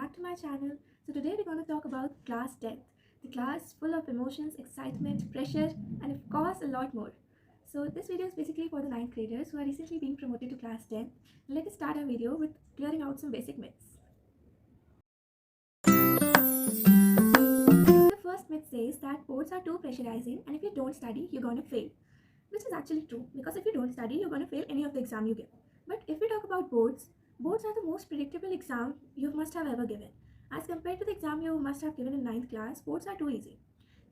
back to my channel. So today we're going to talk about class 10th, the class full of emotions, excitement, pressure, and of course a lot more. So this video is basically for the 9th graders who are recently being promoted to class 10. Let us start our video with clearing out some basic myths. The first myth says that boards are too pressurizing and if you don't study, you're going to fail. Which is actually true, because if you don't study, you're going to fail any of the exam you give. But if we talk about boards are the most predictable exam you must have ever given. As compared to the exam you must have given in 9th class, boards are too easy.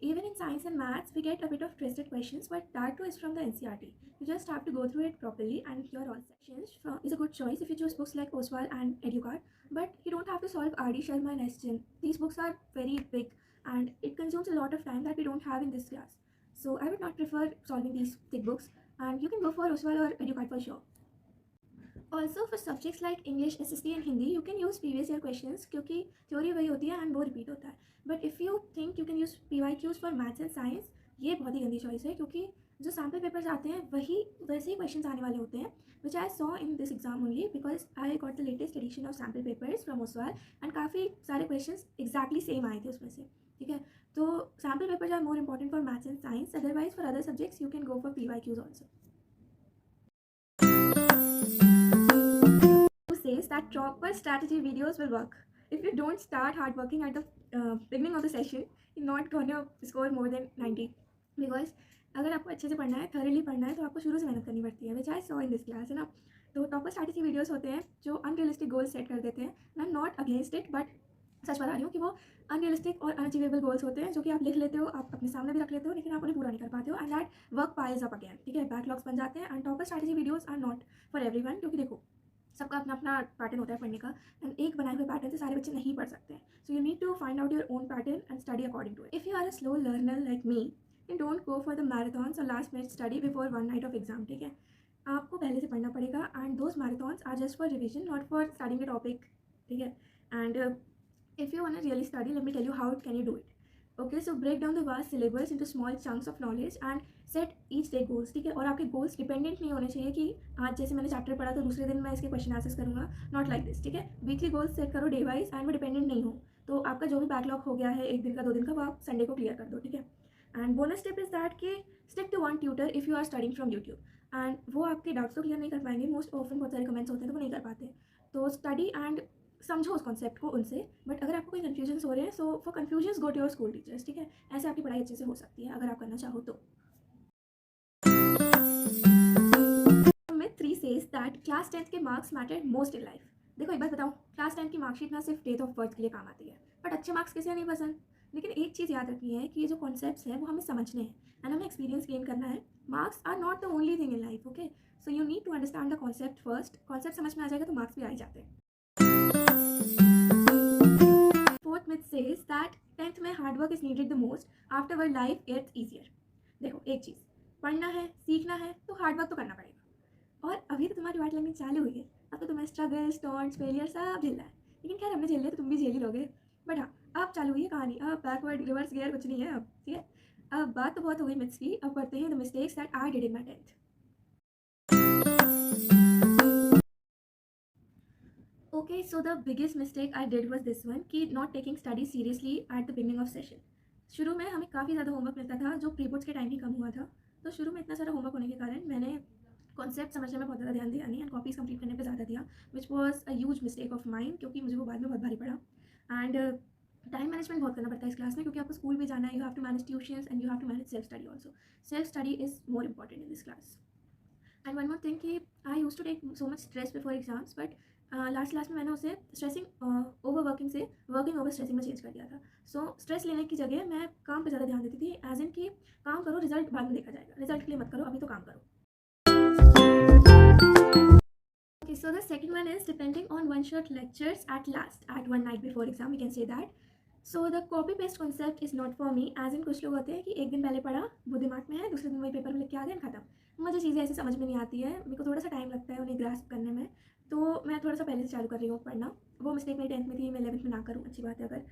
Even in science and maths, we get a bit of twisted questions, but that too is from the NCERT. You just have to go through it properly and you're all set. Is a good choice if you choose books like Oswald and Educard, but you don't have to solve R.D. Sharma and S.Chin. These books are very big and it consumes a lot of time that we don't have in this class. So I would not prefer solving these thick books, and you can go for Oswald or Educard for sure. Also for subjects like English, SST and Hindi, you can use previous year questions क्योंकि theory वही होती है and वो repeat होता है. But if you think you can use PYQs for maths and science, ये बहुत ही गंदी choice है क्योंकि जो sample papers आते हैं वही वैसे ही questions आने वाले होते हैं, which I saw in this exam only because I got the latest edition of sample papers from Oswald and काफ़ी सारे questions exactly same आए थे उसमें से. ठीक है, तो sample papers are more important for maths and science. Otherwise for other subjects you can go for PYQs also. Says that proper strategy videos will work. If you don't start hard working at the beginning of the session, you're not gonna score more than 90. Because अगर आपको अच्छे से पढ़ना है, thoroughly पढ़ना है, तो आपको शुरू से मेहनत करनी पड़ती है, which I saw in this class, है ना. तो टॉपर स्ट्रैटेजी वीडियोस होते हैं जो अनरियलिस्टिक गोल्स सेट कर देते हैं. I am not against it, but सच बता रही हूँ कि वो अनरियलिस्टिक और अनअचीवेबल गोल्स होते हैं जो कि आप लिख लेते हो, आप अपने सामने भी रख लेते हो, लेकिन आप उन्हें पूरा नहीं कर पाते हो, and that work piles up again. ठीक है, बैकलॉग्स बन जाते हैं. And topper strategy videos are not for everyone, क्योंकि देखो सबका अपना अपना पैटर्न होता है पढ़ने का, एंड एक बनाए हुए पैटर्न से सारे बच्चे नहीं पढ़ सकते हैं. So you need to find out your own pattern and study according to it. If you are a slow learner like me, you don't go for the marathons और last minute study before one night of exam. ठीक है, आपको पहले से पढ़ना पड़ेगा, and those marathons are just for revision, not for studying the topic. ठीक है, and if you want to really study, let me tell you how can you do it. Okay, so break down the vast syllabus into small chunks of knowledge and set each day goals. ठीक है, और आपके goals dependent नहीं होने चाहिए कि आज जैसे मैंने चैप्टर पढ़ा तो दूसरे दिन मैं इसके क्वेश्चन आंसर्स करूँगा. Not like this. ठीक है, वीकली गोल्स सेट करो डे वाइज, एंड वो डिपेंडेंट नहीं हो, तो आपका जो भी बैकलॉग हो गया है एक दिन का, 2 दिन का, वो आप संडे को क्लियर कर दो. ठीक है, and bonus tip is that कि stick to one tutor if you are studying from YouTube. And वो आपके डाउट्स तो क्लियर नहीं कर पाएंगे, मोस्ट ऑफन बहुत सारे कमेंट्स होते हैं तो वो नहीं कर पाते. तो स्टडी एंड समझो उस कॉन्सेप्ट को उनसे. बट अगर आपको कोई कन्फ्यूजन हो रहे हैं, so for confusion go to your school teachers. ठीक है, ऐसे आपकी पढ़ाई अच्छे से हो सकती है अगर आप करना चाहो तो. Myth 3 says that class 10th के marks matter most in life. देखो एक बात बताऊँ, क्लास 10th की मार्कशीट ना सिर्फ डेट ऑफ बर्थ के लिए काम आती है, बट अच्छे मार्क्स किसी नहीं पसंद. लेकिन एक चीज़ याद रखनी है कि ये जो कॉन्सेप्ट्स हैं वो हमें समझने हैं एंड हमें एक्सपीरियंस गेन करना है. Marks are not the only thing in life. Okay, so you need to understand the concept first. Concept समझ में आ जाएगा तो मार्क्स भी आ ही जाते हैं. Fourth myth says that 10th में hard work is needed the most, afterward life gets easier. देखो एक चीज़, पढ़ना है, सीखना है तो हार्ड वर्क तो करना पड़ेगा. और अभी तो तुम्हारी वाइट लर्निंग चालू हुई है, अब तो तुम्हें स्ट्रगल, स्टॉन्ट्स, फेलियर सब झेलना है. लेकिन खैर हमने झेल लिया तो तुम भी झेल ही लोगे. बट हाँ, अब चालू हुई है कहानी, अब बैकवर्ड रिवर्स गियर कुछ नहीं है अब. ठीक है, अब बात तो बहुत हो गई मिथ्स की, अब पढ़ते हैं the mistakes that I did in my 10th. Okay, so the biggest mistake I did was this one, कि not taking study seriously at the beginning of session. शुरू में हमें काफ़ी ज़्यादा होमवर्क मिलता था जो प्री बोर्ड्स के टाइम ही कम हुआ था. तो शुरू में इतना सारा होमवर्क होने के कारण मैंने कॉन्सेप्ट समझने में बहुत ज़्यादा ध्यान दिया नहीं एंड कॉपीज़ कंप्लीट करने पे ज़्यादा दिया, which was a huge mistake of mind, क्योंकि मुझे वो बाद में बहुत भारी पड़ा. एंड टाइम मैनेजमेंट बहुत करना पड़ता है इस क्लास में, क्योंकि आपको स्कूल भी जाना है, you have to manage tuitions and you have to manage self study also. Self study is more important in this class. And one more thing कि I use to take so much stress before exams, but last में मैंने उसे stressing over working से working over stressing में change कर दिया था. So stress लेने की जगह मैं काम पे ज़्यादा ध्यान देती थी, एज इन कि काम करो, रिजल्ट बाद में देखा जाएगा, रिजल्ट के लिए मत करो, अभी तो काम करो. Okay, so the second one is depending on one-shot lectures at last, at one night before exam, we can say that. So the copy-paste concept is not for me, as in कुछ लोग होते हैं कि एक दिन पहले पढ़ा, वो दिमाग में है, दूसरे दिन वही पेपर में लिख के आ गए, खत्म. मुझे चीज़ें ऐसे समझ में नहीं आती है, मेरे को थोड़ा सा टाइम लगता है उन्हें ग्रास्प करने में, तो मैं थोड़ा सा पहले से चालू कर रही हूँ पढ़ना. वो मिस्टेक मेरी 10th में थी, मैं 11th में ना करूँ, अच्छी बात है अगर.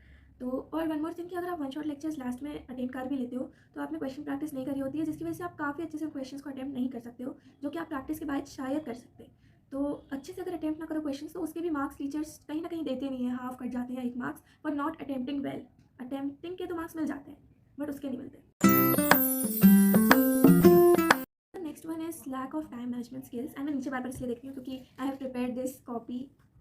तो और वन मोर थिंग कि अगर आप वन शॉट लेक्चर्स लास्ट में अटेंड कर भी लेते हो तो आपने क्वेश्चन प्रैक्टिस नहीं करी होती है, जिसकी वजह से आप काफ़ी अच्छे से क्वेश्चंस को अटेम्प्ट नहीं कर सकते हो, जो कि आप प्रैक्टिस के बाद शायद कर सकते. तो अच्छे से अगर अटेम्प्ट ना करो क्वेश्चन तो उसके भी मार्क्स टीचर्स कहीं ना कहीं देते नहीं है, हाफ कट जाते हैं 1 marks for not attempting well. Attempting के तो मार्क्स मिल जाते हैं बट उसके नहीं मिलते। Next one is lack of time management skills. And मैं नीचे बार बार इसलिए देखती हूँ क्योंकि I have prepare this copy,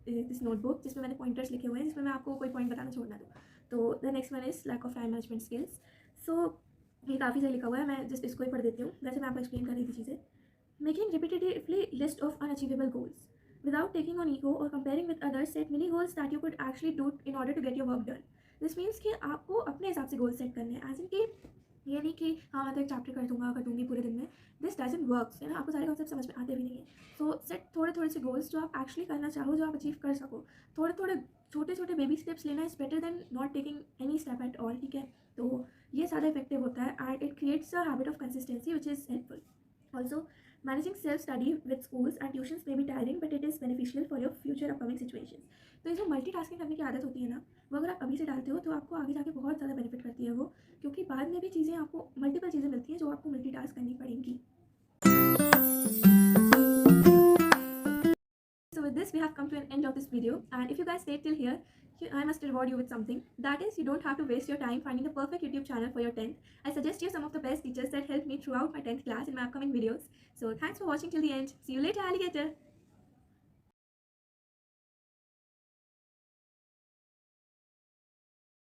this notebook जिसमें मैंने पॉइंटर्स लिखे हुए हैं, जिसमें मैं आपको कोई पॉइंट बताना छोड़ना दूँ। तो the next one is lack of time management skills. So ये काफ़ी सही लिखा हुआ है, मैं जस्ट इसको ही पढ़ देती हूँ, वैसे मैं आपको एक्सप्लेन कर रही थी चीज़ें। Making repetitively list of unachievable goals. Without taking on ego or comparing with others, set mini goals that you could actually do in order to get your work done. This means कि आपको अपने हिसाब से goal set करने हैं, as in कि ये नहीं कि हाँ मैं तो एक चैप्टर कर दूँगी पूरे दिन में। दिस डजंट वर्क्स, है ना, आपको सारे कॉन्सेप्ट समझ में आते भी नहीं है। सो सेट थोड़े थोड़े से गोल्स जो आप एक्चुअली करना चाहो, जो आप अचीव कर सको। थोड़े थोड़े छोटे छोटे बेबी स्टेप्स लेना is better than not taking any step at all, ठीक है। तो ये ज़्यादा इफेक्टिव होता है and it creates a habit of consistency which is helpful. Also, managing self-study with schools and tuitions may be tiring, but it is beneficial for your future upcoming situations. तो ये जो मल्टीटास्किंग करने की आदत होती है ना, वो अगर आप अभी से डालते हो तो आपको आगे जाके बहुत ज़्यादा बेनिफिट करती है वो, क्योंकि बाद में भी चीज़ें आपको मल्टीपल चीज़ें मिलती हैं जो आपको मल्टीटास्क करनी पड़ेंगी। So with this, we have come to an end of this video, and if you guys stayed till here, I must reward you with something. That is, you don't have to waste your time finding the perfect YouTube channel for your 10th. I suggest you some of the best teachers that helped me throughout my 10th class in my upcoming videos. So thanks for watching till the end. See you later, alligator!